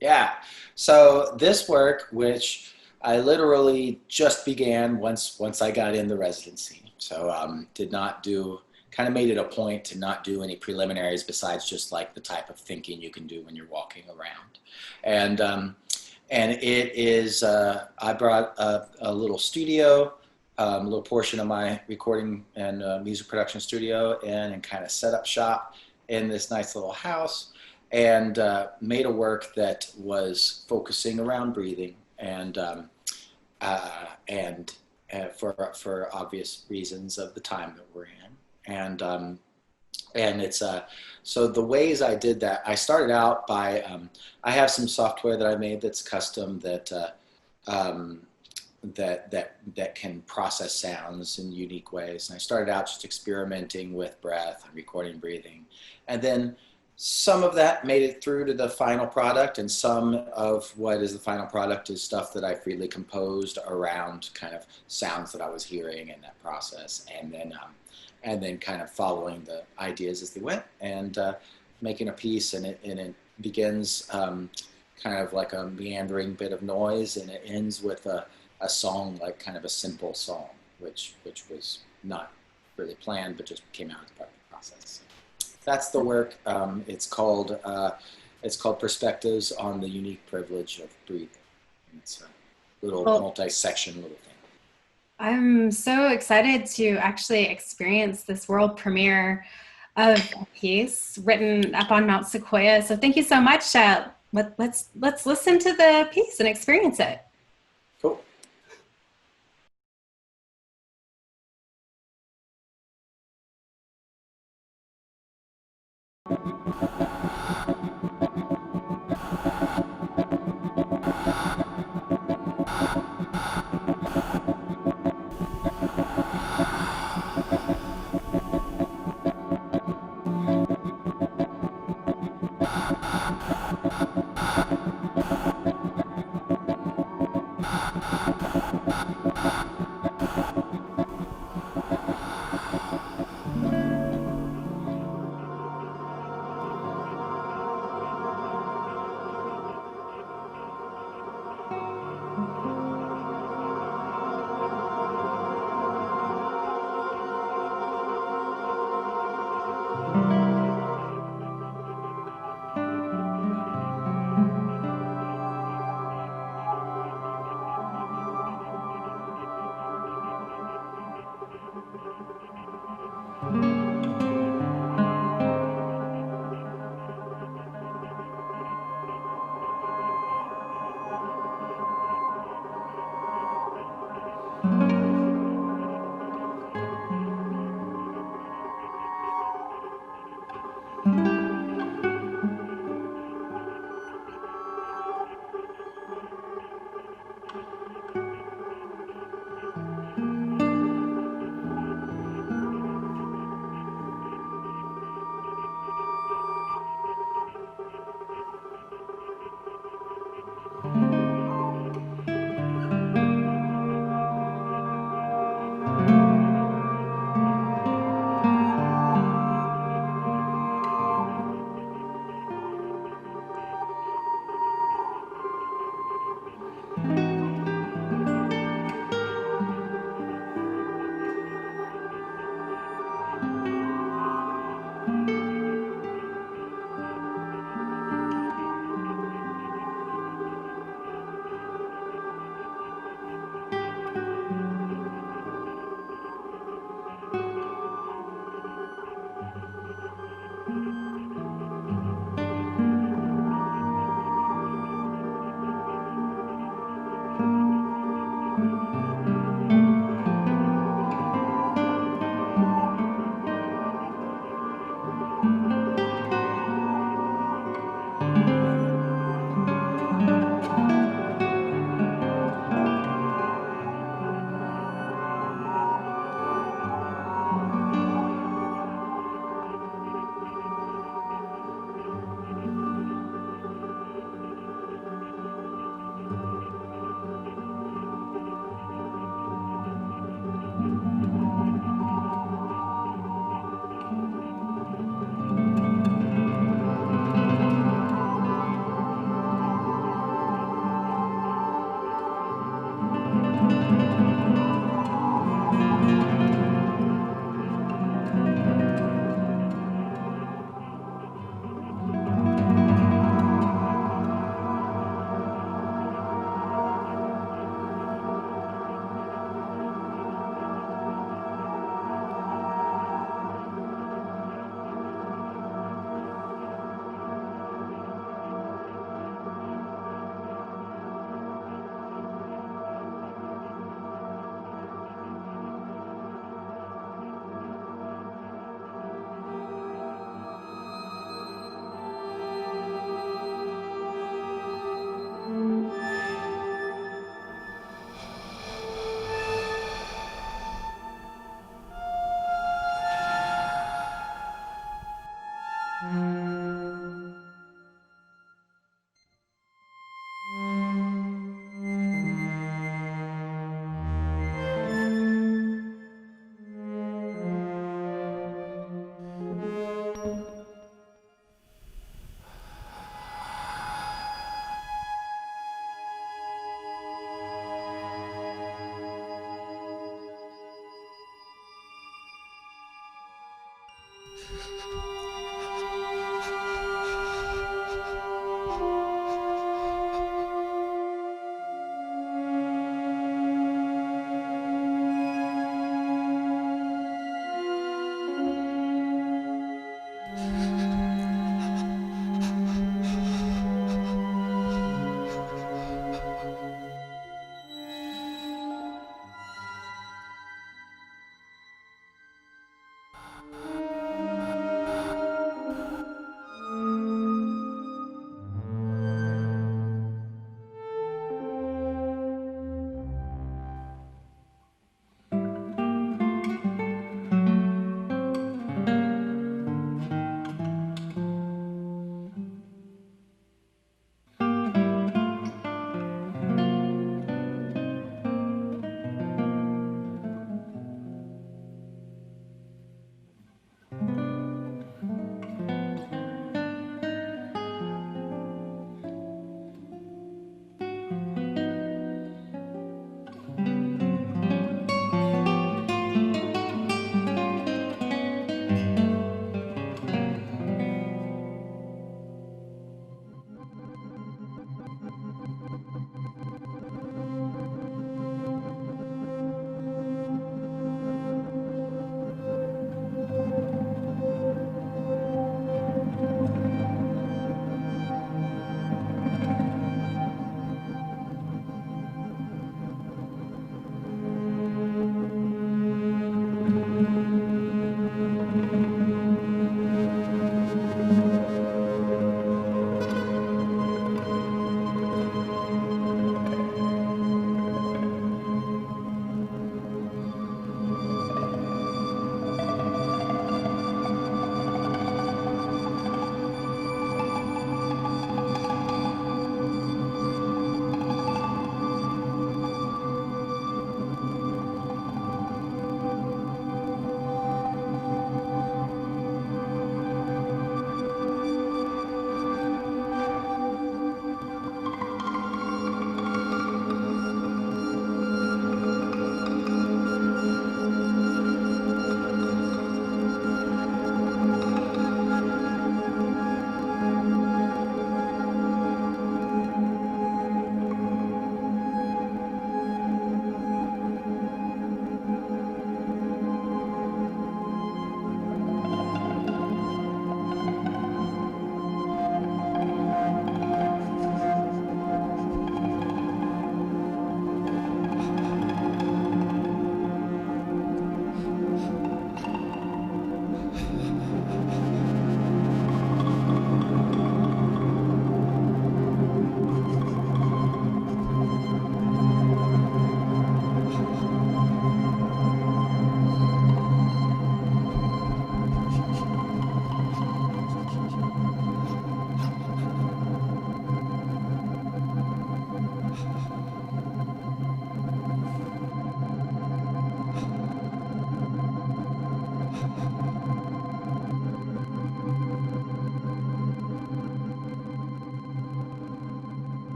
Yeah. So this work, which I literally just began once I got in the residency. So did not do kind of made it a point to not do any preliminaries besides just like the type of thinking you can do when you're walking around. And and it is I brought a little studio, a little portion of my recording and music production studio in, and kind of set up shop in this nice little house and made a work that was focusing around breathing and for obvious reasons of the time that we're in. And it's so the ways I did that, I started out by I have some software that I made that's custom um, that can process sounds in unique ways. And I started out just experimenting with breath and recording breathing, and then some of that made it through to the final product, and some of what is the final product is stuff that I freely composed around kind of sounds that I was hearing in that process, and then kind of following the ideas as they went and making a piece, and it begins kind of like a meandering bit of noise, and it ends with a song, like kind of a simple song, which was not really planned, but just came out as part of the process. That's the work. It's called Perspectives on the Unique Privilege of Breathing. And it's a little Well, multi-section little thing. I'm so excited to actually experience this world premiere of a piece written up on Mount Sequoyah. So thank you so much. Let's listen to the piece and experience it. Cool.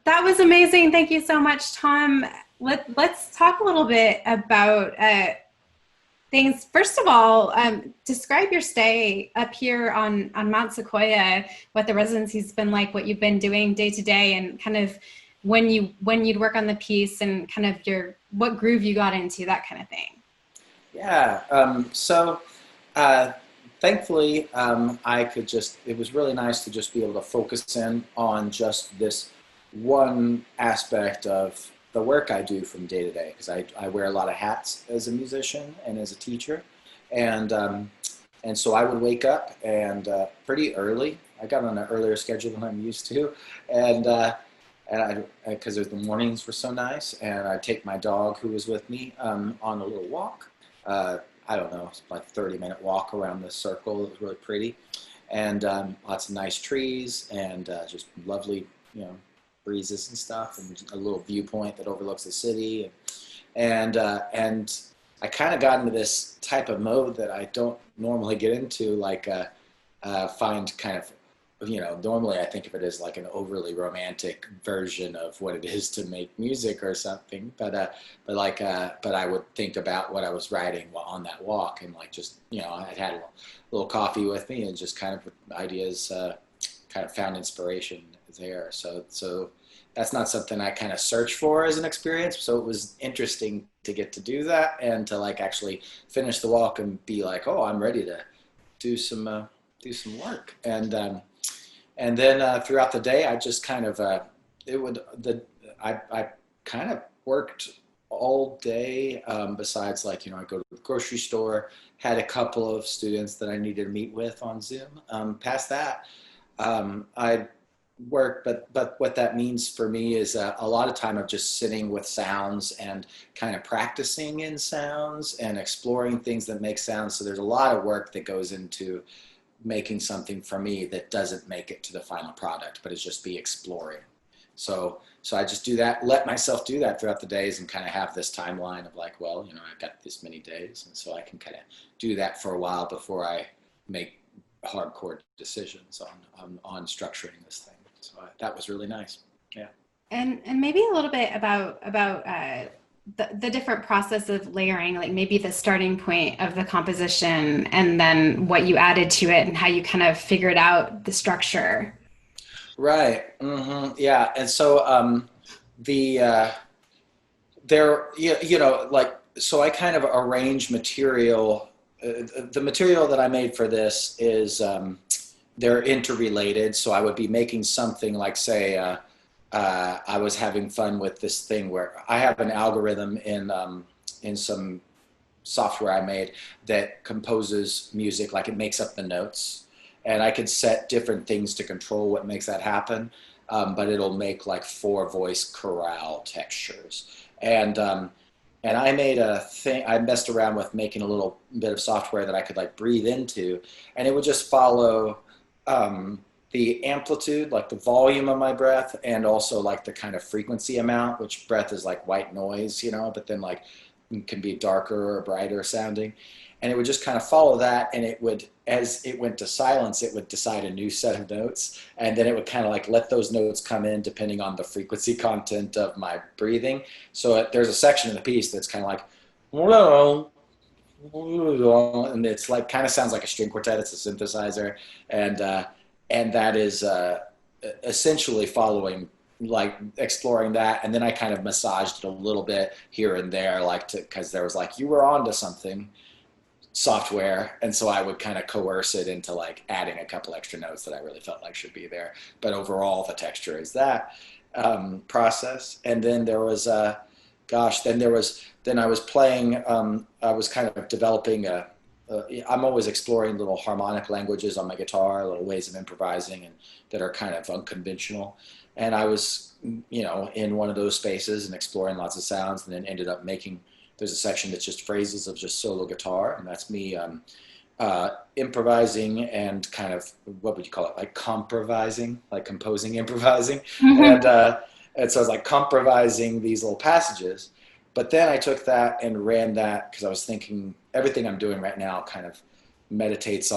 That was amazing. Thank you so much, Tom. Let's talk a little bit about things. First of all, describe your stay up here on Mount Sequoyah, what the residency's been like, what you've been doing day to day, and kind of when you'd work on the piece, and kind of your what groove you got into, that kind of thing. Yeah. Uh, Thankfully, I could just, it was really nice to just be able to focus in on just this one aspect of the work I do from day to day, because I wear a lot of hats as a musician and as a teacher. And, and so I would wake up and pretty early. I got on an earlier schedule than I'm used to. And, and because the mornings were so nice, and I'd take my dog who was with me on a little walk. I don't know, it's like a 30-minute walk around the circle. It was really pretty, and lots of nice trees, and just lovely, breezes and stuff, and a little viewpoint that overlooks the city, and I kind of got into this type of mode that I don't normally get into, like find kind of, normally I think of it as like an overly romantic version of what it is to make music or something, but I would think about what I was writing while on that walk, and like just, I had a little coffee with me, and just kind of ideas, kind of found inspiration there. So that's not something I kind of search for as an experience. So it was interesting to get to do that, and to like actually finish the walk and be like, oh, I'm ready to do some work. And then throughout the day, I just kind of I kind of worked all day. Besides, like, I go to the grocery store. Had a couple of students that I needed to meet with on Zoom. Past that, I work, but what that means for me is a lot of time of just sitting with sounds and kind of practicing in sounds and exploring things that make sounds. So there's a lot of work that goes into making something for me that doesn't make it to the final product, but it's just be exploring. So I just do that, let myself do that throughout the days, and kind of have this timeline of like, well, I've got this many days, and so I can kind of do that for a while before I make hardcore decisions on structuring this thing. So that was really nice. Yeah. And maybe a little bit about the different process of layering, like maybe the starting point of the composition, and then what you added to it, and how you kind of figured out the structure. Right. Yeah. And so the there, like, so I kind of arrange material. The material that I made for this is they're interrelated. So I would be making something like, say, I was having fun with this thing where I have an algorithm in some software I made that composes music, like it makes up the notes, and I could set different things to control what makes that happen. But it'll make like 4-voice chorale textures, and I made a thing. I messed around with making a little bit of software that I could like breathe into, and it would just follow the amplitude, like the volume of my breath, and also like the kind of frequency amount, which breath is like white noise, but then like it can be darker or brighter sounding. And it would just kind of follow that, and it would, as it went to silence, it would decide a new set of notes, and then it would kind of like let those notes come in depending on the frequency content of my breathing. So there's a section in the piece that's kind of like, and it's like kind of sounds like a string quartet. It's a synthesizer, and that is essentially following, like exploring that, and then I kind of massaged it a little bit here and there, like because there was like, you were onto something, software, and so I would kind of coerce it into like adding a couple extra notes that I really felt like should be there. But overall, the texture is that process. And then there was then I was playing. I was kind of developing I'm always exploring little harmonic languages on my guitar, little ways of improvising, and that are kind of unconventional. And I was, in one of those spaces and exploring lots of sounds, and then ended up making. There's a section that's just phrases of just solo guitar, and that's me improvising and kind of, what would you call it, like comprovising, like composing, improvising. Mm-hmm. And so I was like comprovising these little passages. But then I took that and ran that, because I was thinking everything I'm doing right now kind of meditates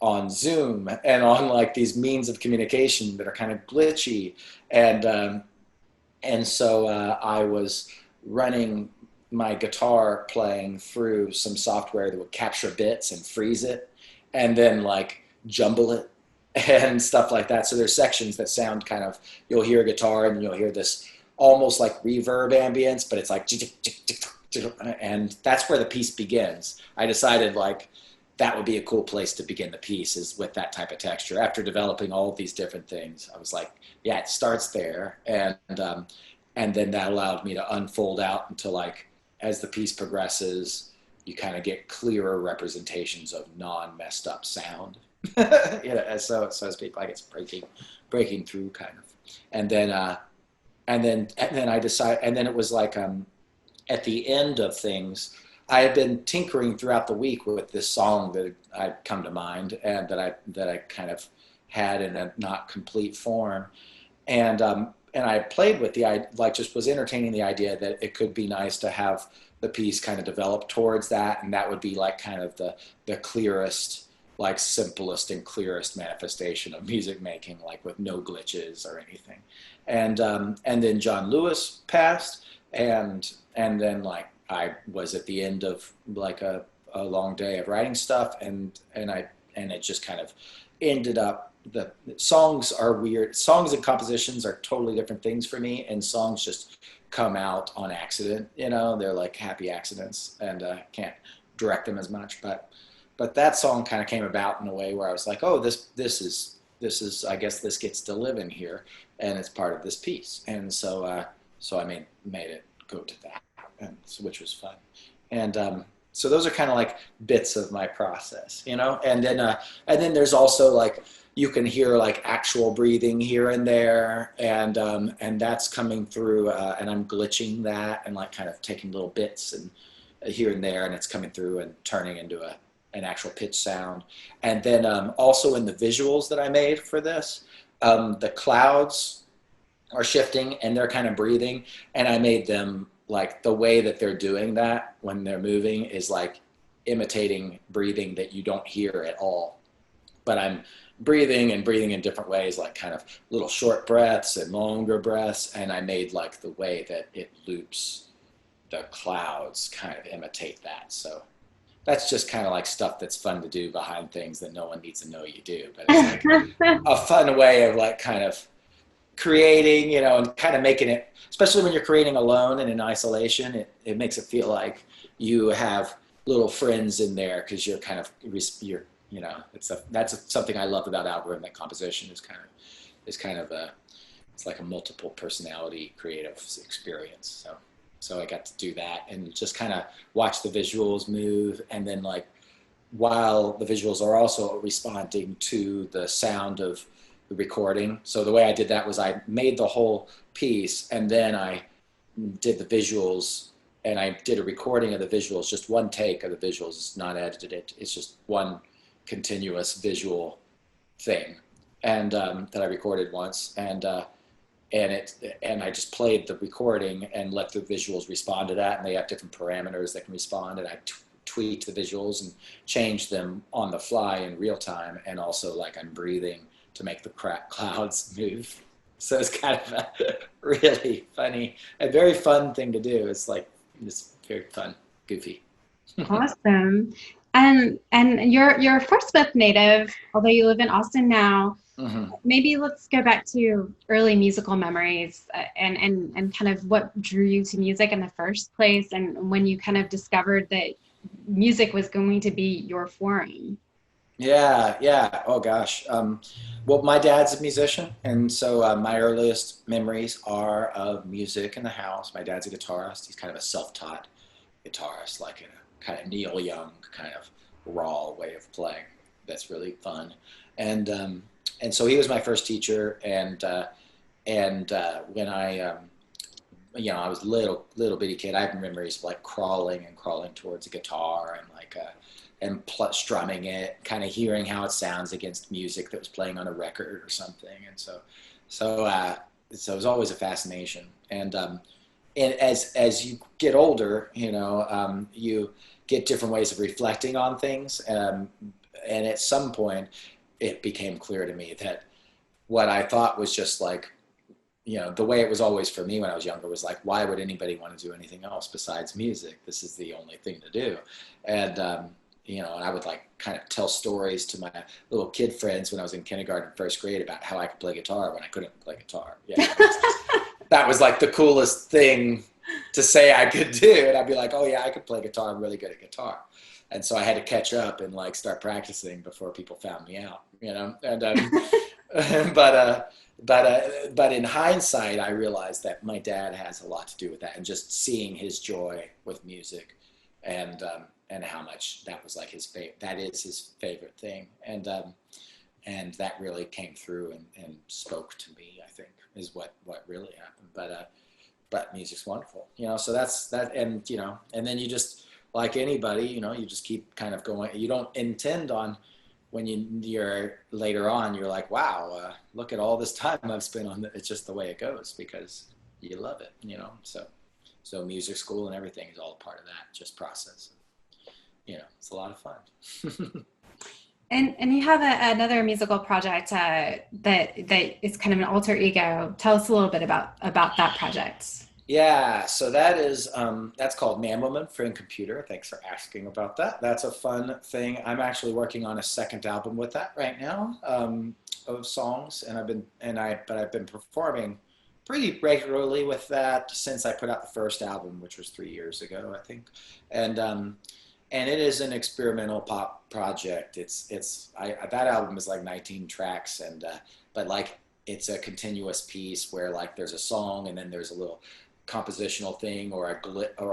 on Zoom and on like these means of communication that are kind of glitchy. And so I was running my guitar playing through some software that would capture bits and freeze it and then like jumble it and stuff like that. So there's sections that sound kind of, you'll hear a guitar and you'll hear this almost like reverb ambience, but it's like, and that's where the piece begins. I decided like that would be a cool place to begin the piece, is with that type of texture. After developing all of these different things, I was like, yeah, it starts there. And then that allowed me to unfold out into like, as the piece progresses, you kind of get clearer representations of non-messed up sound. So to speak, like it's breaking through kind of. And then I decided, and then it was like, at the end of things, I had been tinkering throughout the week with this song that I'd come to mind and that I kind of had in a not complete form. And I played with like just was entertaining the idea that it could be nice to have the piece kind of develop towards that. And that would be like kind of the clearest, like simplest and clearest manifestation of music making, like with no glitches or anything. And then John Lewis passed, and then like I was at the end of like a long day of writing stuff, and it just kind of ended up. The songs are weird. Songs and compositions are totally different things for me, and songs just come out on accident. They're like happy accidents, and can't direct them as much. But that song kind of came about in a way where I was like, oh, this is I guess this gets to live in here, and it's part of this piece. And so I made it go to that, which was fun. And so those are kind of like bits of my process, And then there's also like, you can hear like actual breathing here and there, and that's coming through, and I'm glitching that and like kind of taking little bits and here and there, and it's coming through and turning into an actual pitch sound. And then also in the visuals that I made for this, the clouds are shifting and they're kind of breathing, and I made them like the way that they're doing that when they're moving is like imitating breathing that you don't hear at all, but I'm breathing in different ways, like kind of little short breaths and longer breaths. And I made like the way that it loops the clouds kind of imitate that. So that's just kind of like stuff that's fun to do behind things that no one needs to know you do. But it's like a fun way of like kind of creating, and kind of making it, especially when you're creating alone and in isolation, it makes it feel like you have little friends in there, because you're kind of, that's something I love about algorithmic composition is kind of it's like a multiple personality creative experience. So I got to do that and just kind of watch the visuals move, and then like while the visuals are also responding to the sound of the recording. So the way I did that was I made the whole piece, and then I did the visuals, and I did a recording of the visuals, just one take of the visuals. It's not edited. It's just one continuous visual thing, and that I recorded once, and I just played the recording and let the visuals respond to that, and they have different parameters that can respond, and I tweaked the visuals and changed them on the fly in real time, and also like I'm breathing to make the clouds move. So it's kind of a really funny, a very fun thing to do. It's like, it's very fun, goofy. Awesome. And you're a Fort Smith native, although you live in Austin now. Mm-hmm. Maybe let's go back to early musical memories, and kind of what drew you to music in the first place, and when you kind of discovered that music was going to be your forum. Yeah. Oh gosh. Well, my dad's a musician, and so my earliest memories are of music in the house. My dad's a guitarist. He's kind of a self-taught guitarist, like in a kind of Neil Young kind of raw way of playing. That's really fun, and so he was my first teacher. And when I I was little bitty kid, I have memories of like crawling towards a guitar and like strumming it, kind of hearing how it sounds against music that was playing on a record or something. And so it was always a fascination. And as you get older, you get different ways of reflecting on things. and at some point it became clear to me that what I thought was just like, the way it was always for me when I was younger was like, why would anybody want to do anything else besides music? This is the only thing to do. And, and I would like kind of tell stories to my little kid friends when I was in kindergarten, first grade about how I could play guitar when I couldn't play guitar. That was like the coolest thing to say I could do. And I'd be like, oh yeah, I could play guitar. I'm really good at guitar. And so I had to catch up and like start practicing before people found me out, and, but in hindsight, I realized that my dad has a lot to do with that, and just seeing his joy with music, and how much that was like that is his favorite thing, and that really came through and spoke to me, I think, is what really happened. But music's wonderful, so that's that. And and then you just, like anybody, you just keep kind of going. You don't intend on, when you're later on, you're like, wow, look at all this time I've spent on it. It's just the way it goes because you love it, so music school and everything is all part of that, just process. It's a lot of fun. And you have another musical project that is kind of an alter ego. Tell us a little bit about that project. Yeah, so that is that's called Man, Woman, Friend, Computer. Thanks for asking about that. That's a fun thing. I'm actually working on a second album with that right now, of songs, and I've been performing pretty regularly with that since I put out the first album, which was 3 years ago, I think, and it is an experimental pop project. That album is like 19 tracks, and but like it's a continuous piece where like there's a song and then there's a little compositional thing or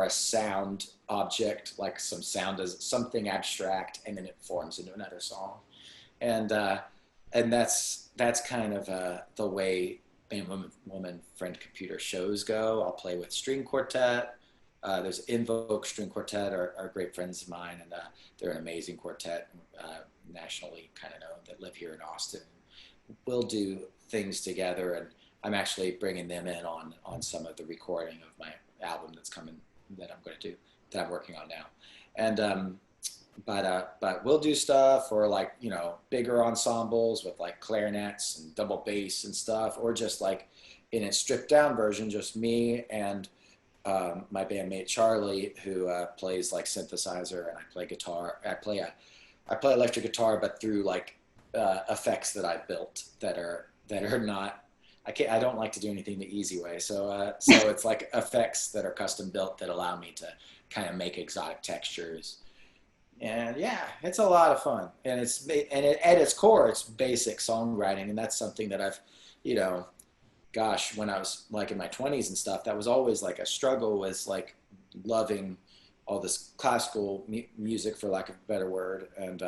a sound object, like some sound as something abstract, and then it forms into another song, and that's kind of the way Man, Woman, Friend, Computer shows go. I'll play with string quartet. There's Invoke String Quartet, are great friends of mine, and they're an amazing quartet, nationally kind of known, that live here in Austin. We'll do things together, and I'm actually bringing them in on some of the recording of my album that's coming, that I'm going to do, that I'm working on now. And but we'll do stuff, or like bigger ensembles with like clarinets and double bass and stuff, or just like in a stripped down version, just me and my bandmate Charlie, who plays like synthesizer, and I play guitar. I play electric guitar, but through like effects that I built that are not. I don't like to do anything the easy way, so it's like effects that are custom built that allow me to kind of make exotic textures. And yeah, it's a lot of fun, and at its core, it's basic songwriting, and that's something that I've, gosh, when I was like in my 20s and stuff, that was always like a struggle, was like loving all this classical music, for lack of a better word, and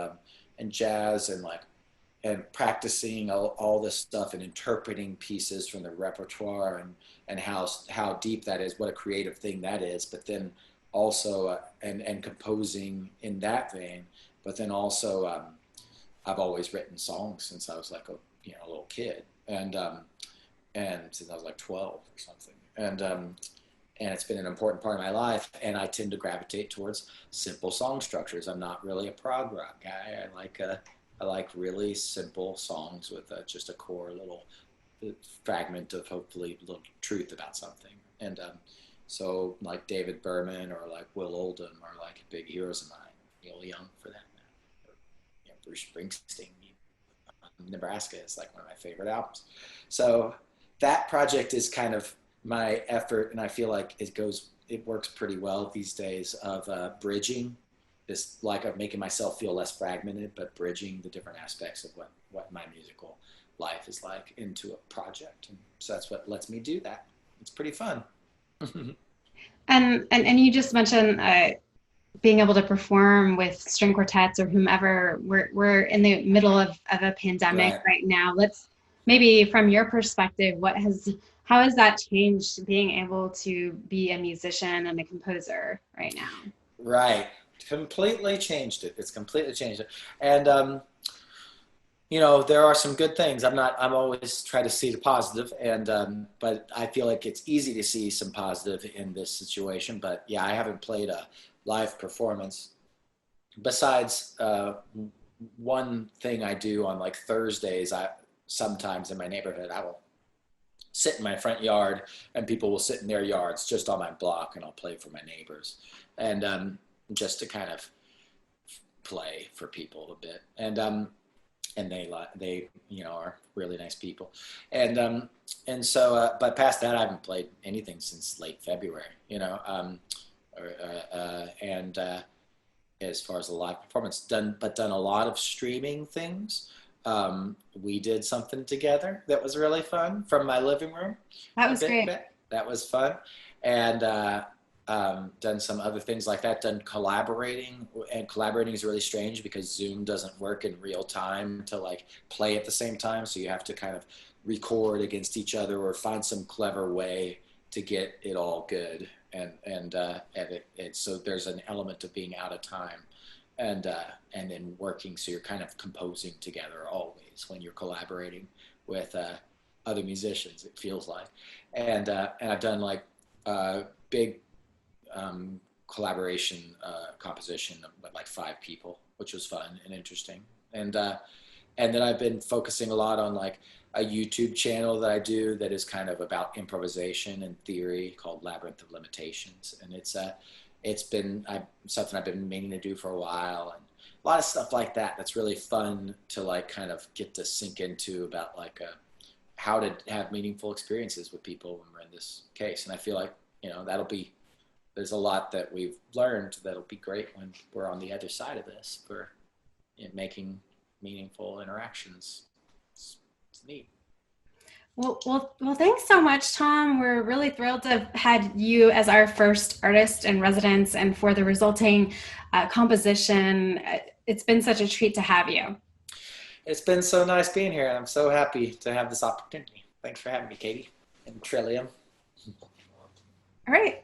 jazz, and practicing all this stuff and interpreting pieces from the repertoire, and how deep that is, what a creative thing that is, but then also and composing in that vein, but then also I've always written songs since I was like a little kid, and since I was like 12 or something, and it's been an important part of my life, and I tend to gravitate towards simple song structures. I'm not really a prog rock guy. I like really simple songs with just a core little fragment of hopefully a little truth about something, and so like David Berman or like Will Oldham are like big heroes of mine. Neil Young, for that matter, or, Bruce Springsteen. Nebraska is like one of my favorite albums. So that project is kind of my effort, and I feel like it works pretty well these days, of bridging this, like of making myself feel less fragmented, but bridging the different aspects of what my musical life is like into a project. And so that's what lets me do that. It's pretty fun. And you just mentioned being able to perform with string quartets or whomever. We're in the middle of a pandemic right now. Let's maybe, from your perspective, how has that changed being able to be a musician and a composer right now? Right. Completely changed it. It's completely changed it. And there are some good things. I'm always try to see the positive, but I feel like it's easy to see some positive in this situation. But yeah, I haven't played a live performance besides one thing I do on like Thursdays, I sometimes in my neighborhood, I will sit in my front yard and people will sit in their yards just on my block and I'll play for my neighbors. And just to kind of play for people a bit. And they are really nice people. And so but past that I haven't played anything since late February, and as far as the live performance, done a lot of streaming things. We did something together that was really fun from my living room That a was great. bit. That was fun. And done some other things like that, done collaborating, and collaborating is really strange because Zoom doesn't work in real time to like play at the same time. So you have to kind of record against each other or find some clever way to get it all good. And so there's an element of being out of time and then working. So you're kind of composing together always when you're collaborating with other musicians, it feels like. And I've done like big collaboration composition with like 5 people, which was fun and interesting. And then I've been focusing a lot on like a YouTube channel that I do that is kind of about improvisation and theory called Labyrinth of Limitations, and it's been something I've been meaning to do for a while, and a lot of stuff like that. That's really fun to like kind of get to sink into about like how to have meaningful experiences with people when we're in this case. And I feel like there's a lot that we've learned that'll be great when we're on the other side of this for making meaningful interactions. It's neat. Well, thanks so much, Tom. We're really thrilled to have had you as our first artist in residence and for the resulting composition. It's been such a treat to have you. It's been so nice being here, and I'm so happy to have this opportunity. Thanks for having me, Katie and Trillium. All right.